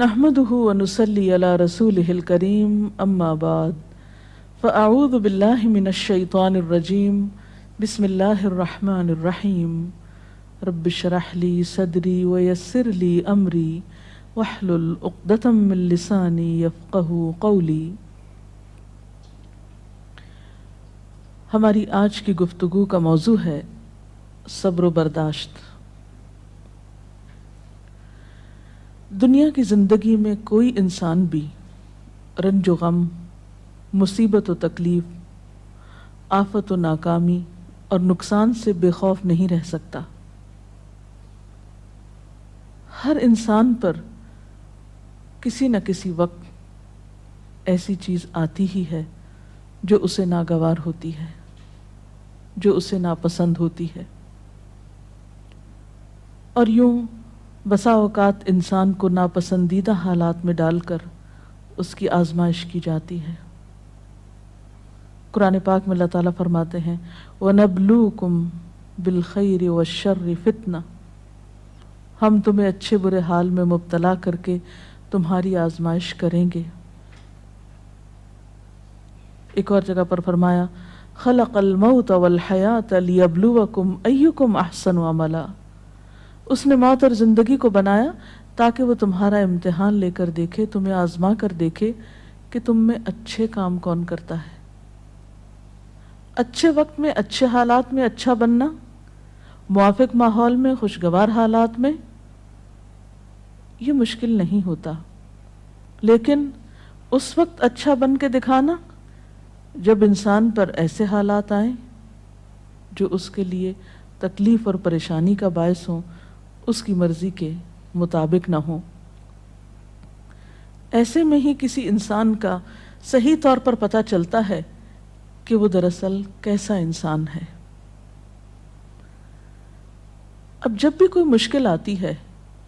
نحمده ونصلي على رسوله الكريم اما بعد فاعوذ بالله من الشيطان الرجيم بسم الله الرحمن الرحيم رب اشرح لي صدري ويسر لي امري واحلل عقدة من لساني يفقهوا قولي۔ ہماری آج کی گفتگو کا موضوع ہے صبر و برداشت۔ دنیا کی زندگی میں کوئی انسان بھی رنج و غم، مصیبت و تکلیف، آفت و ناکامی اور نقصان سے بے خوف نہیں رہ سکتا۔ ہر انسان پر کسی نہ کسی وقت ایسی چیز آتی ہی ہے جو اسے ناگوار ہوتی ہے، جو اسے ناپسند ہوتی ہے، اور یوں بسا اوقات انسان کو ناپسندیدہ حالات میں ڈال کر اس کی آزمائش کی جاتی ہے۔ قرآن پاک میں اللہ تعالیٰ فرماتے ہیں وَنَبْلُوكُمْ بِالْخَيْرِ وَالشَّرِّ فِتْنَةً، ہم تمہیں اچھے برے حال میں مبتلا کر کے تمہاری آزمائش کریں گے۔ ایک اور جگہ پر فرمایا خَلَقَ الْمَوْتَ وَالْحَيَاةَ لِيَبْلُوَكُمْ أَيُّكُمْ أَحْسَنُ عَمَلًا، اس نے موت اور زندگی کو بنایا تاکہ وہ تمہارا امتحان لے کر دیکھے، تمہیں آزما کر دیکھے کہ تم میں اچھے کام کون کرتا ہے۔ اچھے وقت میں، اچھے حالات میں اچھا بننا، موافق ماحول میں، خوشگوار حالات میں، یہ مشکل نہیں ہوتا، لیکن اس وقت اچھا بن کے دکھانا جب انسان پر ایسے حالات آئیں جو اس کے لیے تکلیف اور پریشانی کا باعث ہوں، اس کی مرضی کے مطابق نہ ہوں۔ ایسے میں ہی کسی انسان کا صحیح طور پر پتہ چلتا ہے کہ وہ دراصل کیسا انسان ہے۔ اب جب بھی کوئی مشکل آتی ہے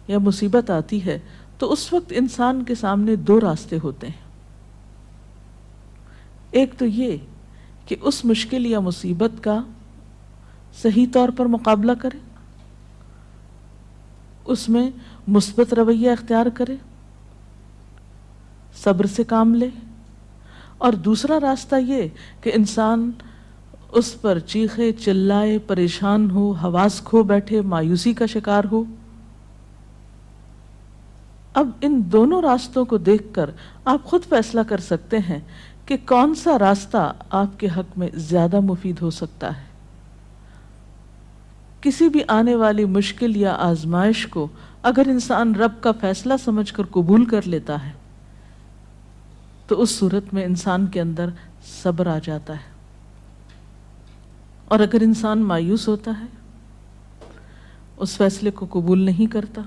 یا مصیبت آتی ہے تو اس وقت انسان کے سامنے دو راستے ہوتے ہیں۔ ایک تو یہ کہ اس مشکل یا مصیبت کا صحیح طور پر مقابلہ کرے، اس میں مثبت رویہ اختیار کرے، صبر سے کام لے، اور دوسرا راستہ یہ کہ انسان اس پر چیخے چلائے، پریشان ہو، حواس کھو بیٹھے، مایوسی کا شکار ہو۔ اب ان دونوں راستوں کو دیکھ کر آپ خود فیصلہ کر سکتے ہیں کہ کون سا راستہ آپ کے حق میں زیادہ مفید ہو سکتا ہے۔ کسی بھی آنے والی مشکل یا آزمائش کو اگر انسان رب کا فیصلہ سمجھ کر قبول کر لیتا ہے تو اس صورت میں انسان کے اندر صبر آ جاتا ہے، اور اگر انسان مایوس ہوتا ہے، اس فیصلے کو قبول نہیں کرتا،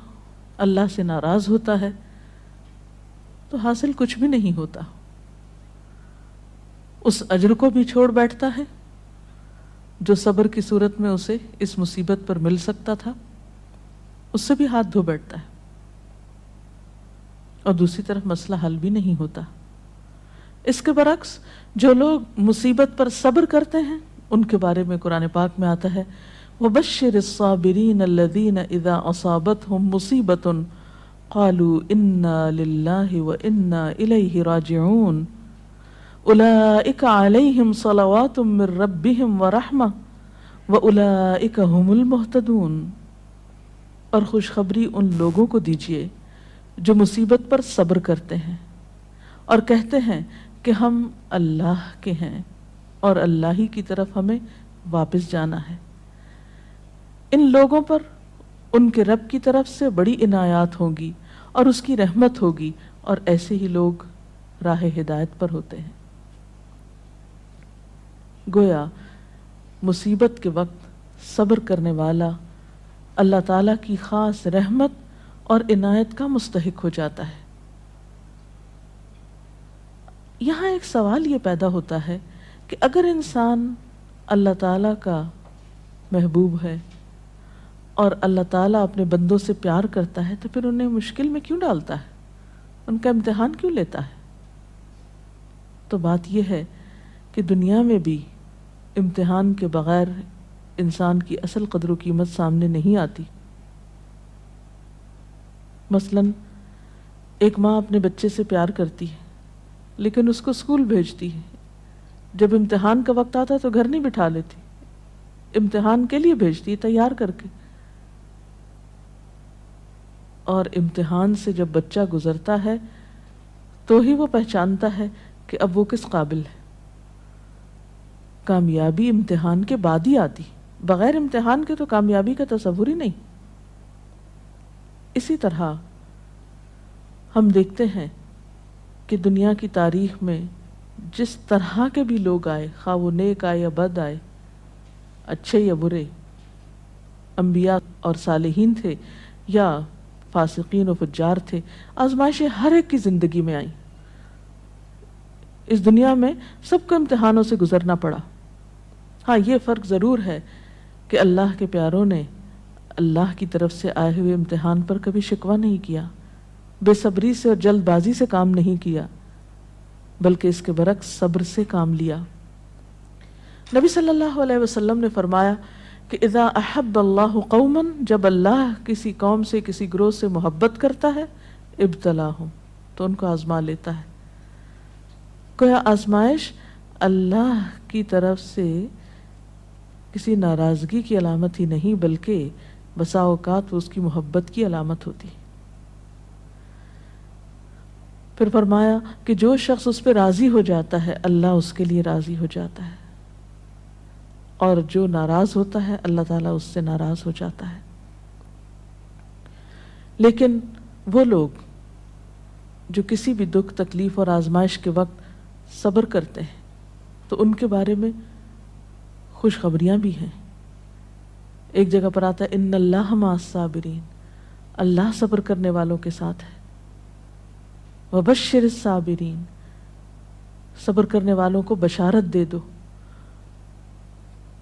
اللہ سے ناراض ہوتا ہے، تو حاصل کچھ بھی نہیں ہوتا، اس اجر کو بھی چھوڑ بیٹھتا ہے جو صبر کی صورت میں اسے اس مصیبت پر مل سکتا تھا، اس سے بھی ہاتھ دھو بیٹھتا ہے، اور دوسری طرف مسئلہ حل بھی نہیں ہوتا۔ اس کے برعکس جو لوگ مصیبت پر صبر کرتے ہیں ان کے بارے میں قرآن پاک میں آتا ہے وَبَشِّرِ الصَّابِرِينَ الَّذِينَ إِذَا أَصَابَتْهُمْ مُصِيبَةٌ قَالُوا إِنَّا لِلَّهِ وَإِنَّا إِلَيْهِ رَاجِعُونَ أُولَئِكَ عَلَيْهِمْ صَلَوَاتٌ مِّن رَّبِّهِمْ وَرَحْمَةٌ وَأُولَئِكَ هُمُ الْمُهْتَدُونَ، اور خوشخبری ان لوگوں کو دیجیے جو مصیبت پر صبر کرتے ہیں اور کہتے ہیں کہ ہم اللہ کے ہیں اور اللہ ہی کی طرف ہمیں واپس جانا ہے۔ ان لوگوں پر ان کے رب کی طرف سے بڑی عنایات ہوں گی اور اس کی رحمت ہوگی، اور ایسے ہی لوگ راہ ہدایت پر ہوتے ہیں۔ گویا مصیبت کے وقت صبر کرنے والا اللہ تعالیٰ کی خاص رحمت اور عنایت کا مستحق ہو جاتا ہے۔ یہاں ایک سوال یہ پیدا ہوتا ہے کہ اگر انسان اللہ تعالیٰ کا محبوب ہے اور اللہ تعالیٰ اپنے بندوں سے پیار کرتا ہے تو پھر انہیں مشکل میں کیوں ڈالتا ہے، ان کا امتحان کیوں لیتا ہے؟ تو بات یہ ہے کہ دنیا میں بھی امتحان کے بغیر انسان کی اصل قدر و قیمت سامنے نہیں آتی۔ مثلاً ایک ماں اپنے بچے سے پیار کرتی ہے لیکن اس کو اسکول بھیجتی ہے، جب امتحان کا وقت آتا ہے تو گھر نہیں بٹھا لیتی، امتحان کے لیے بھیجتی ہے تیار کر کے، اور امتحان سے جب بچہ گزرتا ہے تو ہی وہ پہچانتا ہے کہ اب وہ کس قابل ہے۔ کامیابی امتحان کے بعد ہی آتی، بغیر امتحان کے تو کامیابی کا تصور ہی نہیں۔ اسی طرح ہم دیکھتے ہیں کہ دنیا کی تاریخ میں جس طرح کے بھی لوگ آئے، خواہ وہ نیک آئے یا بد آئے، اچھے یا برے، انبیاء اور صالحین تھے یا فاسقین و فجار تھے، آزمائشیں ہر ایک کی زندگی میں آئیں۔ اس دنیا میں سب کو امتحانوں سے گزرنا پڑا۔ ہاں، یہ فرق ضرور ہے کہ اللہ کے پیاروں نے اللہ کی طرف سے آئے ہوئے امتحان پر کبھی شکوہ نہیں کیا، بے صبری سے اور جلد بازی سے کام نہیں کیا، بلکہ اس کے برعکس صبر سے کام لیا۔ نبی صلی اللہ علیہ وسلم نے فرمایا کہ اذا احب اللہ قوما، جب اللہ کسی قوم سے، کسی گروہ سے محبت کرتا ہے، ابتلاہم، تو ان کو آزما لیتا ہے۔ گویا آزمائش اللہ کی طرف سے کسی ناراضگی کی علامت ہی نہیں، بلکہ بسا اوقات وہ اس کی محبت کی علامت ہوتی ہے۔ پھر فرمایا کہ جو شخص اس پہ راضی ہو جاتا ہے اللہ اس کے لیے راضی ہو جاتا ہے، اور جو ناراض ہوتا ہے اللہ تعالیٰ اس سے ناراض ہو جاتا ہے۔ لیکن وہ لوگ جو کسی بھی دکھ، تکلیف اور آزمائش کے وقت صبر کرتے ہیں تو ان کے بارے میں خوشخبریاں بھی ہیں۔ ایک جگہ پر آتا ہے ان اللہ مع الصابرین، اللہ صبر کرنے والوں کے ساتھ ہے۔ وبشر الصابرین، صبر کرنے والوں کو بشارت دے دو۔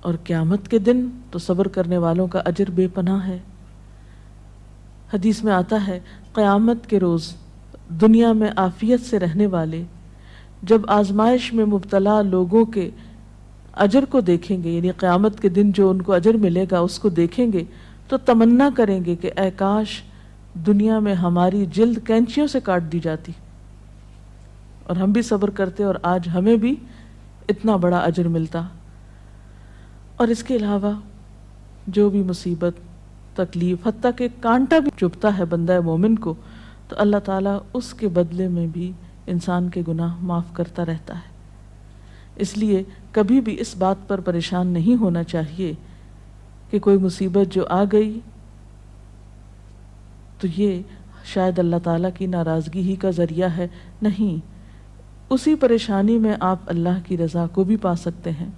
اور قیامت کے دن تو صبر کرنے والوں کا اجر بے پناہ ہے۔ حدیث میں آتا ہے قیامت کے روز دنیا میں عافیت سے رہنے والے جب آزمائش میں مبتلا لوگوں کے اجر کو دیکھیں گے، یعنی قیامت کے دن جو ان کو اجر ملے گا اس کو دیکھیں گے تو تمنا کریں گے کہ اے کاش دنیا میں ہماری جلد کینچیوں سے کاٹ دی جاتی اور ہم بھی صبر کرتے اور آج ہمیں بھی اتنا بڑا اجر ملتا۔ اور اس کے علاوہ جو بھی مصیبت، تکلیف، حتیٰ کہ کانٹا بھی چبھتا ہے بندہ مومن کو تو اللہ تعالیٰ اس کے بدلے میں بھی انسان کے گناہ معاف کرتا رہتا ہے۔ اس لیے کبھی بھی اس بات پر پریشان نہیں ہونا چاہیے کہ کوئی مصیبت جو آ گئی تو یہ شاید اللہ تعالیٰ کی ناراضگی ہی کا ذریعہ ہے۔ نہیں، اسی پریشانی میں آپ اللہ کی رضا کو بھی پا سکتے ہیں۔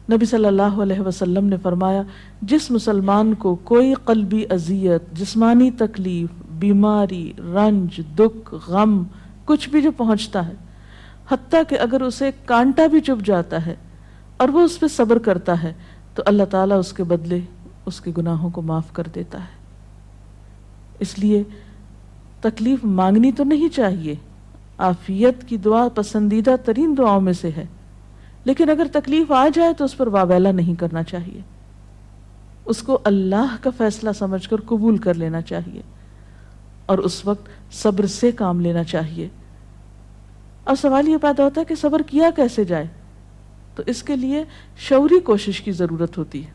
نبی صلی اللہ علیہ وسلم نے فرمایا جس مسلمان کو کوئی قلبی اذیت، جسمانی تکلیف، بیماری، رنج، دکھ، غم، کچھ بھی جو پہنچتا ہے، حتیٰ کہ اگر اسے کانٹا بھی چبھ جاتا ہے اور وہ اس پہ صبر کرتا ہے تو اللہ تعالیٰ اس کے بدلے اس کے گناہوں کو معاف کر دیتا ہے۔ اس لیے تکلیف مانگنی تو نہیں چاہیے، عافیت کی دعا پسندیدہ ترین دعاؤں میں سے ہے، لیکن اگر تکلیف آ جائے تو اس پر واویلا نہیں کرنا چاہیے، اس کو اللہ کا فیصلہ سمجھ کر قبول کر لینا چاہیے اور اس وقت صبر سے کام لینا چاہیے۔ اب سوال یہ پیدا ہوتا ہے کہ صبر کیا کیسے جائے؟ تو اس کے لیے شعوری کوشش کی ضرورت ہوتی ہے۔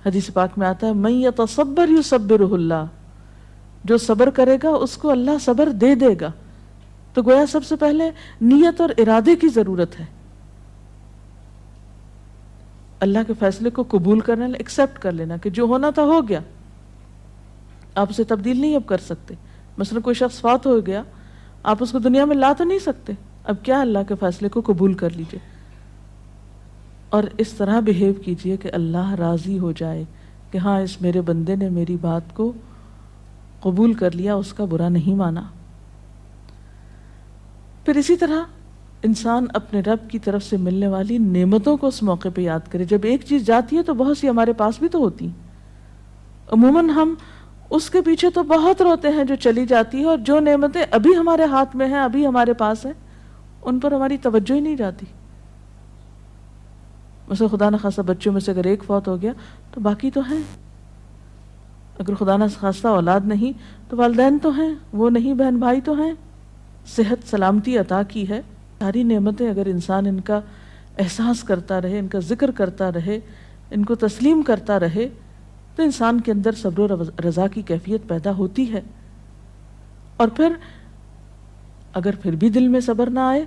حدیث پاک میں آتا ہے من یتصبر یصبرہ اللہ، جو صبر کرے گا اس کو اللہ صبر دے دے گا۔ تو گویا سب سے پہلے نیت اور ارادے کی ضرورت ہے، اللہ کے فیصلے کو قبول کرنا، ایکسپٹ کر لینا کہ جو ہونا تھا ہو گیا، آپ اسے تبدیل نہیں اب کر سکتے۔ مثلا کوئی شخص فوت ہو گیا، آپ اس کو دنیا میں لا تو نہیں سکتے، اب کیا اللہ کے فیصلے کو قبول کر لیجئے اور اس طرح بہیو کیجئے کہ اللہ راضی ہو جائے کہ ہاں اس میرے بندے نے میری بات کو قبول کر لیا، اس کا برا نہیں مانا۔ پھر اسی طرح انسان اپنے رب کی طرف سے ملنے والی نعمتوں کو اس موقع پہ یاد کرے۔ جب ایک چیز جاتی ہے تو بہت سی ہمارے پاس بھی تو ہوتی ہیں، عموماً ہم اس کے پیچھے تو بہت روتے ہیں جو چلی جاتی ہے، اور جو نعمتیں ابھی ہمارے ہاتھ میں ہیں، ابھی ہمارے پاس ہیں، ان پر ہماری توجہ ہی نہیں جاتی۔ مثلا خدا نخواستہ بچوں میں سے اگر ایک فوت ہو گیا تو باقی تو ہیں۔ اگر خدا نہ خواستہ اولاد نہیں تو والدین تو ہیں، وہ نہیں بہن بھائی تو ہیں، صحت سلامتی عطا کی ہے، ساری نعمتیں اگر انسان ان کا احساس کرتا رہے، ان کا ذکر کرتا رہے، ان کو تسلیم کرتا رہے، تو انسان کے اندر صبر و رضا کی کیفیت پیدا ہوتی ہے۔ اور پھر اگر پھر بھی دل میں صبر نہ آئے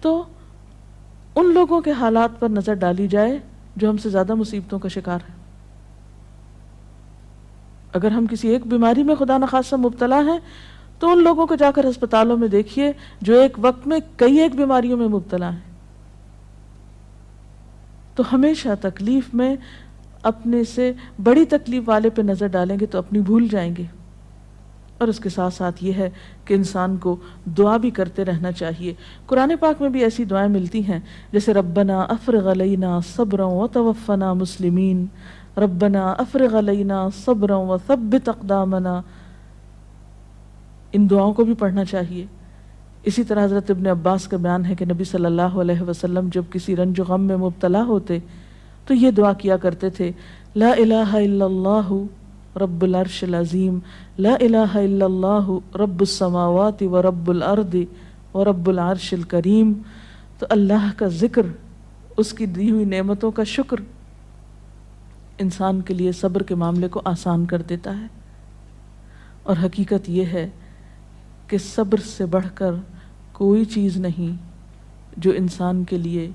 تو ان لوگوں کے حالات پر نظر ڈالی جائے جو ہم سے زیادہ مصیبتوں کا شکار ہیں۔ اگر ہم کسی ایک بیماری میں خدا نخواستہ مبتلا ہیں تو ان لوگوں کو جا کر ہسپتالوں میں دیکھیے جو ایک وقت میں کئی ایک بیماریوں میں مبتلا ہیں۔ تو ہمیشہ تکلیف میں اپنے سے بڑی تکلیف والے پہ نظر ڈالیں گے تو اپنی بھول جائیں گے۔ اور اس کے ساتھ ساتھ یہ ہے کہ انسان کو دعا بھی کرتے رہنا چاہیے۔ قرآن پاک میں بھی ایسی دعائیں ملتی ہیں جیسے ربنا افرغ علینا صبرا وتوفنا مسلمین، ربنا افرغ علینا صبرا وثبت اقدامنا، ان دعاؤں کو بھی پڑھنا چاہیے۔ اسی طرح حضرت ابن عباس کا بیان ہے کہ نبی صلی اللہ علیہ وسلم جب کسی رنج و غم میں مبتلا ہوتے تو یہ دعا کیا کرتے تھے، لا الہ الا اللہ رب العرش العظیم، لا الہ الا اللہ رب السماوات و رب الارض و رب العرش الکریم۔ تو اللہ کا ذکر، اس کی دی ہوئی نعمتوں کا شکر انسان کے لیے صبر کے معاملے کو آسان کر دیتا ہے۔ اور حقیقت یہ ہے کہ صبر سے بڑھ کر کوئی چیز نہیں جو انسان کے لیے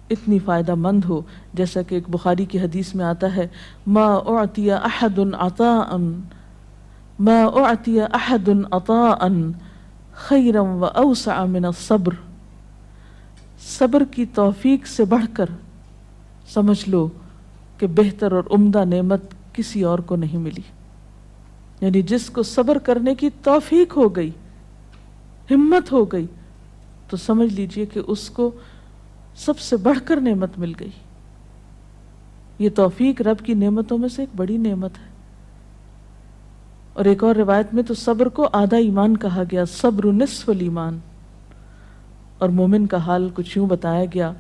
اتنی فائدہ مند ہو، جیسا کہ ایک بخاری کی حدیث میں آتا ہے، ما اعطی احد عطاء ما اعطی احد عطاء خیرا واوسع من الصبر۔ صبر کی توفیق سے بڑھ کر سمجھ لو کہ بہتر اور عمدہ نعمت کسی اور کو نہیں ملی۔ یعنی جس کو صبر کرنے کی توفیق ہو گئی، ہمت ہو گئی، تو سمجھ لیجئے کہ اس کو سب سے بڑھ کر نعمت مل گئی۔ یہ توفیق رب کی نعمتوں میں سے ایک بڑی نعمت ہے۔ اور ایک اور روایت میں تو صبر کو آدھا ایمان کہا گیا، صبر نصف الایمان۔ اور مومن کا حال کچھ یوں بتایا گیا،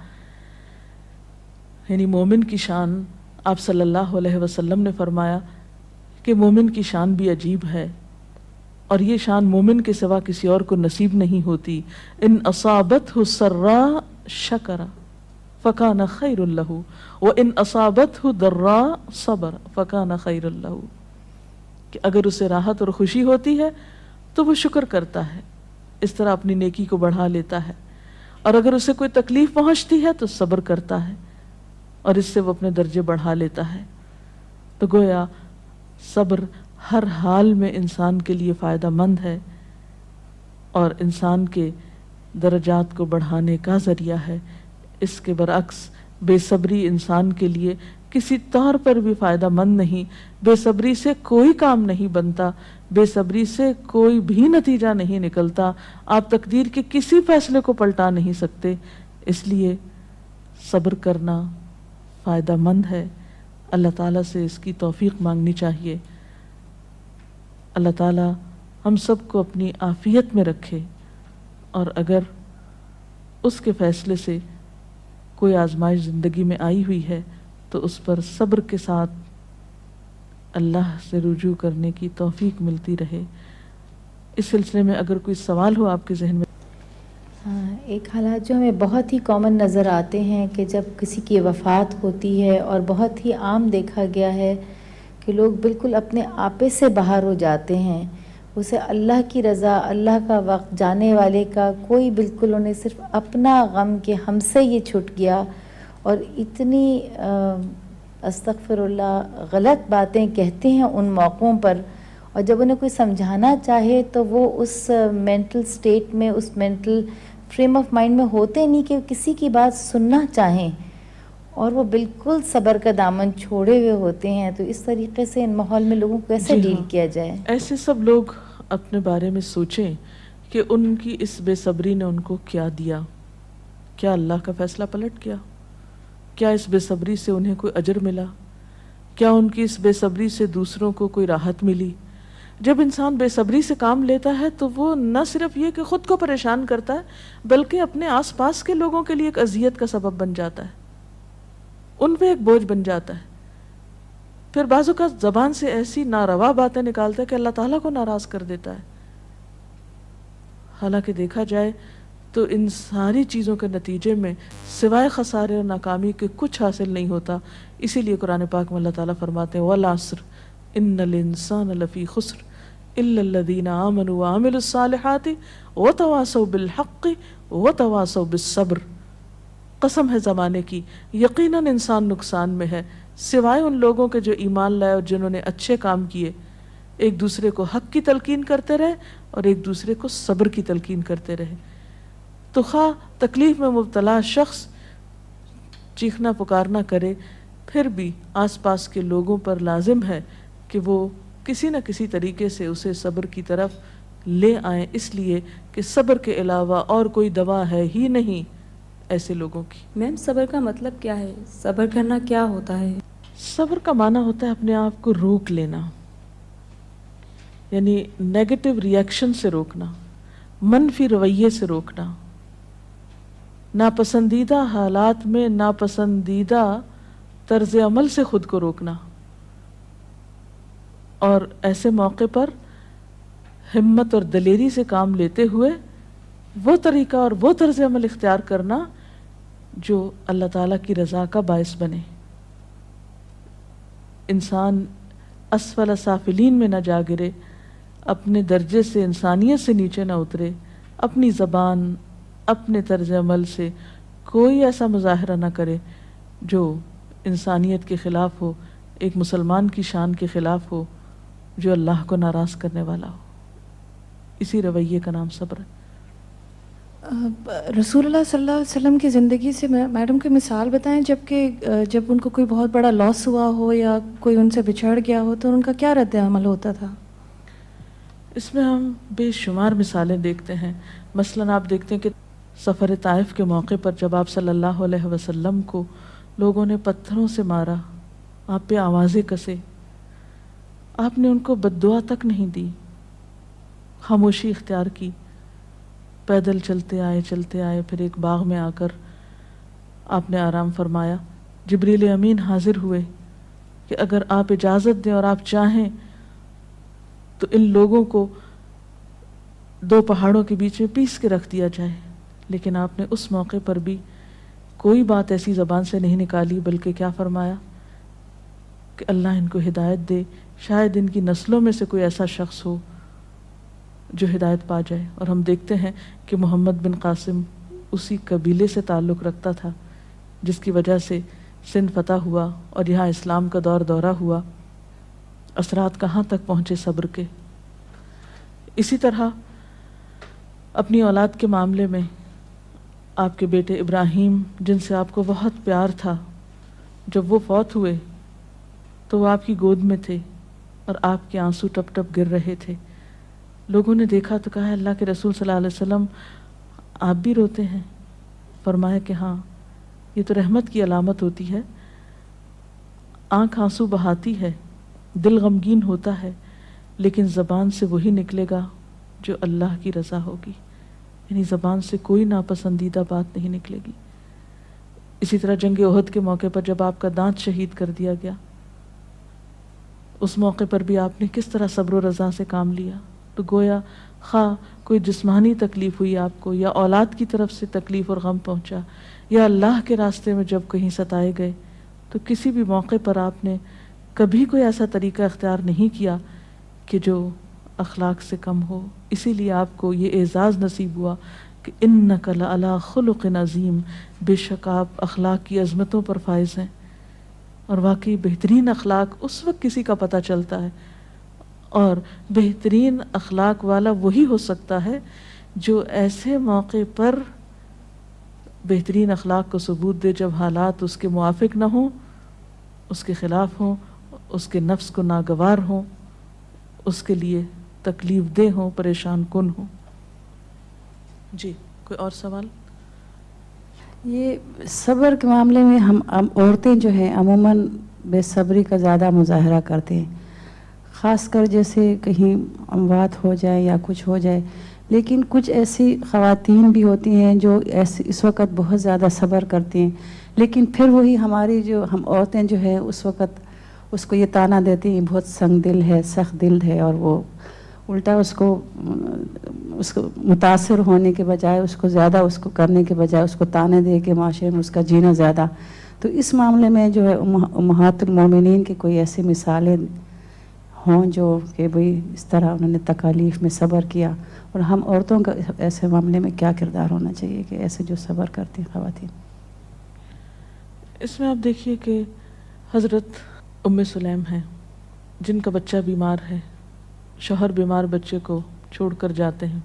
یعنی مومن کی شان، آپ صلی اللہ علیہ وسلم نے فرمایا کہ مومن کی شان بھی عجیب ہے، اور یہ شان مومن کے سوا کسی اور کو نصیب نہیں ہوتی۔ ان اصابتہ سراء شکر فکان خیر لہ وان اصابتہ ضراء صبر فکان خیر لہ، کہ اگر اسے راحت اور خوشی ہوتی ہے تو وہ شکر کرتا ہے، اس طرح اپنی نیکی کو بڑھا لیتا ہے، اور اگر اسے کوئی تکلیف پہنچتی ہے تو صبر کرتا ہے، اور اس سے وہ اپنے درجے بڑھا لیتا ہے۔ تو گویا صبر ہر حال میں انسان کے لیے فائدہ مند ہے اور انسان کے درجات کو بڑھانے کا ذریعہ ہے۔ اس کے برعکس بے صبری انسان کے لیے کسی طور پر بھی فائدہ مند نہیں۔ بے صبری سے کوئی کام نہیں بنتا، بے صبری سے کوئی بھی نتیجہ نہیں نکلتا، آپ تقدیر کے کسی فیصلے کو پلٹا نہیں سکتے۔ اس لیے صبر کرنا فائدہ مند ہے۔ اللہ تعالیٰ سے اس کی توفیق مانگنی چاہیے۔ اللہ تعالیٰ ہم سب کو اپنی عافیت میں رکھے، اور اگر اس کے فیصلے سے کوئی آزمائش زندگی میں آئی ہوئی ہے تو اس پر صبر کے ساتھ اللہ سے رجوع کرنے کی توفیق ملتی رہے۔ اس سلسلے میں اگر کوئی سوال ہو آپ کے ذہن میں۔ ایک حالات جو ہمیں بہت ہی کامن نظر آتے ہیں کہ جب کسی کی وفات ہوتی ہے، اور بہت ہی عام دیکھا گیا ہے کہ لوگ بالکل اپنے آپے سے باہر ہو جاتے ہیں، اسے اللہ کی رضا، اللہ کا وقت، جانے والے کا کوئی بالکل انہیں صرف اپنا غم کہ ہم سے یہ چھٹ گیا، اور اتنی استغفر اللہ غلط باتیں کہتے ہیں ان موقعوں پر، اور جب انہیں کوئی سمجھانا چاہے تو وہ اس مینٹل سٹیٹ میں، اس مینٹل فریم آف مائنڈ میں ہوتے نہیں کہ کسی کی بات سننا چاہیں، اور وہ بالکل صبر کا دامن چھوڑے ہوئے ہوتے ہیں۔ تو اس طریقے سے ان ماحول میں لوگوں کو کیسے ڈیل کیا جائے؟ ایسے سب لوگ اپنے بارے میں سوچیں کہ ان کی اس بے صبری نے ان کو کیا دیا؟ کیا اللہ کا فیصلہ پلٹ گیا؟ کیا اس بے صبری سے انہیں کوئی اجر ملا؟ کیا ان کی اس بے صبری سے دوسروں کو کوئی راحت ملی؟ جب انسان بے صبری سے کام لیتا ہے تو وہ نہ صرف یہ کہ خود کو پریشان کرتا ہے بلکہ اپنے آس پاس کے لوگوں کے لیے ایک اذیت کا سبب بن جاتا ہے، ان پہ ایک بوجھ بن جاتا ہے۔ پھر بعض اوقات زبان سے ایسی ناروا باتیں نکالتا ہے کہ اللہ تعالیٰ کو ناراض کر دیتا ہے. حالانکہ دیکھا جائے تو ان ساری چیزوں کے نتیجے میں سوائے خسارے اور ناکامی کے کچھ حاصل نہیں ہوتا. اسی لیے قرآن پاک میں اللہ تعالیٰ فرماتے ہیں وَالْعَصْرِ إِنَّ الْإِنسَانَ لَفِي خُسْرٍ إِلَّا الَّذِينَ آمَنُوا وَعَمِلُوا الصَّالِحَاتِ وَتَوَاصَوْا بِالْحَقِّ وَتَوَاصَوْا بِالصَّبْرِ. قسم ہے زمانے کی، یقیناً انسان نقصان میں ہے سوائے ان لوگوں کے جو ایمان لائے اور جنہوں نے اچھے کام کیے، ایک دوسرے کو حق کی تلقین کرتے رہے اور ایک دوسرے کو صبر کی تلقین کرتے رہے. تو خواہ تکلیف میں مبتلا شخص چیخنا پکارنا کرے، پھر بھی آس پاس کے لوگوں پر لازم ہے کہ وہ کسی نہ کسی طریقے سے اسے صبر کی طرف لے آئیں، اس لیے کہ صبر کے علاوہ اور کوئی دوا ہے ہی نہیں ایسے لوگوں کی. میم صبر کا مطلب کیا ہے؟ صبر کرنا کیا ہوتا ہے؟ صبر کا معنی ہوتا ہے اپنے آپ کو روک لینا، یعنی نیگیٹو ریئیکشن سے روکنا، منفی رویے سے روکنا، ناپسندیدہ حالات میں ناپسندیدہ طرز عمل سے خود کو روکنا، اور ایسے موقع پر ہمت اور دلیری سے کام لیتے ہوئے وہ طریقہ اور وہ طرز عمل اختیار کرنا جو اللہ تعالیٰ کی رضا کا باعث بنے. انسان اسفل سافلین میں نہ جا گرے، اپنے درجے سے انسانیت سے نیچے نہ اترے، اپنی زبان اپنے طرز عمل سے کوئی ایسا مظاہرہ نہ کرے جو انسانیت کے خلاف ہو، ایک مسلمان کی شان کے خلاف ہو، جو اللہ کو ناراض کرنے والا ہو. اسی رویے کا نام صبر ہے. رسول اللہ صلی اللہ علیہ وسلم کی زندگی سے میڈم کی مثال بتائیں جب ان کو کوئی بہت بڑا لاس ہوا ہو یا کوئی ان سے بچھڑ گیا ہو تو ان کا کیا رد عمل ہوتا تھا؟ اس میں ہم بے شمار مثالیں دیکھتے ہیں. مثلاً آپ دیکھتے ہیں کہ سفر طائف کے موقع پر جب آپ صلی اللہ علیہ وسلم کو لوگوں نے پتھروں سے مارا، آپ پہ آوازیں کسے، آپ نے ان کو بد دعا تک نہیں دی، خاموشی اختیار کی، پیدل چلتے آئے پھر ایک باغ میں آ کر آپ نے آرام فرمایا. جبریل امین حاضر ہوئے کہ اگر آپ اجازت دیں اور آپ چاہیں تو ان لوگوں کو دو پہاڑوں کے بیچ میں پیس کے رکھ دیا جائے. لیکن آپ نے اس موقع پر بھی کوئی بات ایسی زبان سے نہیں نکالی، بلکہ کیا فرمایا کہ اللہ ان کو ہدایت دے، شاید ان کی نسلوں میں سے کوئی ایسا شخص ہو جو ہدایت پا جائے. اور ہم دیکھتے ہیں کہ محمد بن قاسم اسی قبیلے سے تعلق رکھتا تھا جس کی وجہ سے سندھ فتح ہوا اور یہاں اسلام کا دورہ ہوا. اثرات کہاں تک پہنچے صبر کے. اسی طرح اپنی اولاد کے معاملے میں آپ کے بیٹے ابراہیم جن سے آپ کو بہت پیار تھا، جب وہ فوت ہوئے تو وہ آپ کی گود میں تھے اور آپ کے آنسو ٹپ ٹپ گر رہے تھے. لوگوں نے دیکھا تو کہا اللہ کے رسول صلی اللہ علیہ وسلم آپ بھی روتے ہیں؟ فرمایا کہ ہاں، یہ تو رحمت کی علامت ہوتی ہے. آنکھ آنسو بہاتی ہے، دل غمگین ہوتا ہے، لیکن زبان سے وہی نکلے گا جو اللہ کی رضا ہوگی، یعنی زبان سے کوئی ناپسندیدہ بات نہیں نکلے گی. اسی طرح جنگ احد کے موقع پر جب آپ کا دانت شہید کر دیا گیا، اس موقع پر بھی آپ نے کس طرح صبر و رضا سے کام لیا. تو گویا خواہ کوئی جسمانی تکلیف ہوئی آپ کو، یا اولاد کی طرف سے تکلیف اور غم پہنچا، یا اللہ کے راستے میں جب کہیں ستائے گئے، تو کسی بھی موقع پر آپ نے کبھی کوئی ایسا طریقہ اختیار نہیں کیا کہ جو اخلاق سے کم ہو. اسی لیے آپ کو یہ اعزاز نصیب ہوا کہ انک لعلی خلق عظیم، بے شک آپ اخلاق کی عظمتوں پر فائز ہیں. اور واقعی بہترین اخلاق اس وقت کسی کا پتہ چلتا ہے، اور بہترین اخلاق والا وہی ہو سکتا ہے جو ایسے موقع پر بہترین اخلاق کو ثبوت دے جب حالات اس کے موافق نہ ہوں، اس کے خلاف ہوں، اس کے نفس کو ناگوار ہوں، اس کے لیے تکلیف دہ ہوں، پریشان کن ہوں. جی کوئی اور سوال؟ یہ صبر کے معاملے میں ہم عورتیں جو ہیں عموماً بے صبری کا زیادہ مظاہرہ کرتے ہیں، خاص کر جیسے کہیں اموات ہو جائے یا کچھ ہو جائے. لیکن کچھ ایسی خواتین بھی ہوتی ہیں جو اس وقت بہت زیادہ صبر کرتی ہیں، لیکن پھر وہی ہماری جو ہم عورتیں جو ہے اس وقت اس کو یہ تانا دیتی ہیں بہت سنگ دل ہے، سخت دل ہے، اور وہ الٹا اس کو متاثر ہونے کے بجائے، اس کو زیادہ اس کو کرنے کے بجائے اس کو تانے دے کے معاشرے میں اس کا جینا زیادہ. تو اس معاملے میں جو ہے امہات المومنین کی کوئی ایسی مثالیں ہوں جو کہ بھئی اس طرح انہوں نے تکالیف میں صبر کیا، اور ہم عورتوں کا ایسے معاملے میں کیا کردار ہونا چاہیے کہ ایسے جو صبر کرتی ہیں خواتین. اس میں آپ دیکھیے کہ حضرت ام سلیم ہیں جن کا بچہ بیمار ہے، شوہر بیمار بچے کو چھوڑ کر جاتے ہیں،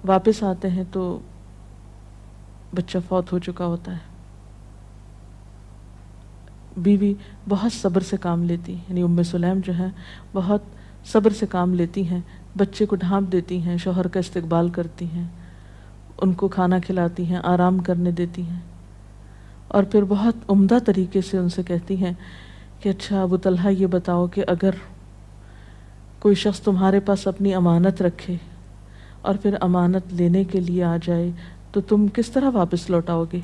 واپس آتے ہیں تو بچہ فوت ہو چکا ہوتا ہے. بیوی بہت صبر سے کام لیتی، یعنی ام سلیم جو ہے بہت صبر سے کام لیتی ہیں، بچے کو ڈھانپ دیتی ہیں، شوہر کا استقبال کرتی ہیں، ان کو کھانا کھلاتی ہیں، آرام کرنے دیتی ہیں، اور پھر بہت عمدہ طریقے سے ان سے کہتی ہیں کہ اچھا ابو طلحہ یہ بتاؤ کہ اگر کوئی شخص تمہارے پاس اپنی امانت رکھے اور پھر امانت لینے کے لیے آ جائے تو تم کس طرح واپس لوٹاؤ گے؟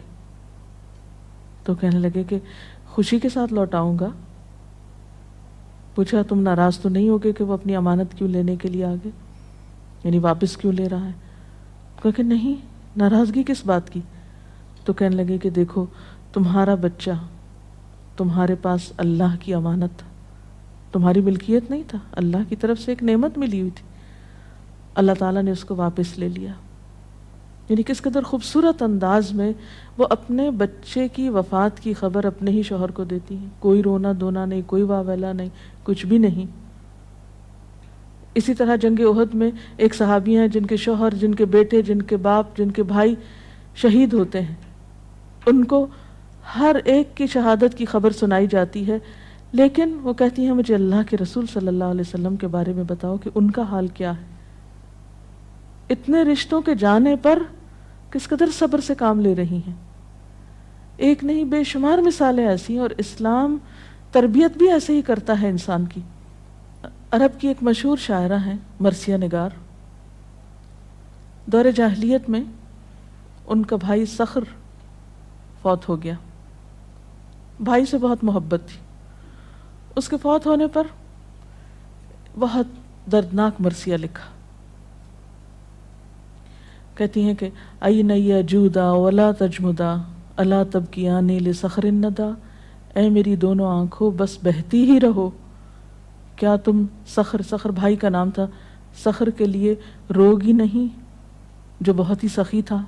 تو کہنے لگے کہ خوشی کے ساتھ لوٹاؤں گا. پوچھا تم ناراض تو نہیں ہوگے کہ وہ اپنی امانت کیوں لینے کے لیے آگے، یعنی واپس کیوں لے رہا ہے؟ کہا کہ نہیں، ناراضگی کس بات کی؟ تو کہنے لگے کہ دیکھو تمہارا بچہ تمہارے پاس اللہ کی امانت تھا، تمہاری ملکیت نہیں تھا، اللہ کی طرف سے ایک نعمت ملی ہوئی تھی، اللہ تعالیٰ نے اس کو واپس لے لیا. یعنی کس قدر خوبصورت انداز میں وہ اپنے بچے کی وفات کی خبر اپنے ہی شوہر کو دیتی ہیں، کوئی رونا دھونا نہیں، کوئی واویلا نہیں، کچھ بھی نہیں. اسی طرح جنگ احد میں ایک صحابی ہیں جن کے شوہر، جن کے بیٹے، جن کے باپ، جن کے بھائی شہید ہوتے ہیں، ان کو ہر ایک کی شہادت کی خبر سنائی جاتی ہے، لیکن وہ کہتی ہیں مجھے اللہ کے رسول صلی اللہ علیہ وسلم کے بارے میں بتاؤ کہ ان کا حال کیا ہے. اتنے رشتوں کے جانے پر کس قدر صبر سے کام لے رہی ہیں. ایک نہیں بے شمار مثالیں ایسی ہیں، اور اسلام تربیت بھی ایسے ہی کرتا ہے انسان کی. عرب کی ایک مشہور شاعرہ ہیں مرثیہ نگار. دور جاہلیت میں ان کا بھائی صخر فوت ہو گیا، بھائی سے بہت محبت تھی. اس کے فوت ہونے پر بہت دردناک مرثیہ لکھا. کہتی ہیں کہ این یجودا ولا تجمدا الا تبکیانی لصخر الندی، اے میری دونوں آنکھوں بس بہتی ہی رہو، کیا تم صخر بھائی کا نام تھا، صخر کے لیے روگی نہیں جو بہت ہی سخی تھا،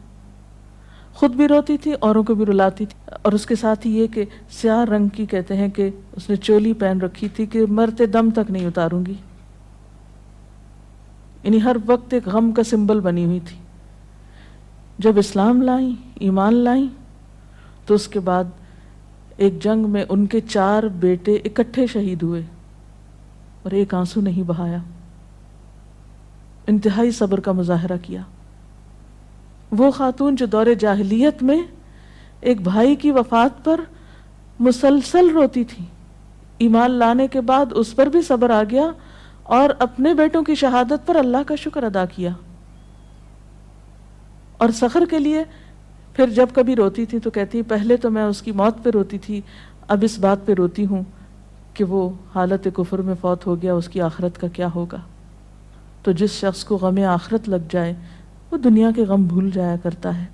خود بھی روتی تھی اوروں کو بھی رلاتی تھی. اور اس کے ساتھ ہی یہ کہ سیاہ رنگ کی کہتے ہیں کہ اس نے چولی پہن رکھی تھی کہ مرتے دم تک نہیں اتاروں گی، یعنی ہر وقت ایک غم کا سمبل بنی ہوئی تھی. جب اسلام لائیں، ایمان لائیں، تو اس کے بعد ایک جنگ میں ان کے 4 بیٹے اکٹھے شہید ہوئے اور ایک آنسو نہیں بہایا. انتہائی صبر کا مظاہرہ کیا. وہ خاتون جو دور جاہلیت میں ایک بھائی کی وفات پر مسلسل روتی تھی، ایمان لانے کے بعد اس پر بھی صبر آ گیا اور اپنے بیٹوں کی شہادت پر اللہ کا شکر ادا کیا. اور صخر کے لیے پھر جب کبھی روتی تھی تو کہتی پہلے تو میں اس کی موت پہ روتی تھی، اب اس بات پہ روتی ہوں کہ وہ حالت کفر میں فوت ہو گیا، اس کی آخرت کا کیا ہوگا. تو جس شخص کو غم آخرت لگ جائے وہ دنیا کے غم بھول جایا کرتا ہے.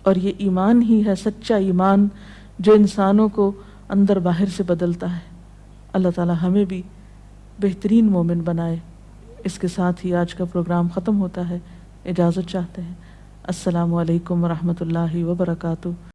اور یہ ایمان ہی ہے سچا ایمان جو انسانوں کو اندر باہر سے بدلتا ہے. اللہ تعالی ہمیں بھی بہترین مومن بنائے. اس کے ساتھ ہی آج کا پروگرام ختم ہوتا ہے. اجازت چاہتے ہیں. السلام علیکم ورحمۃ اللہ وبرکاتہ.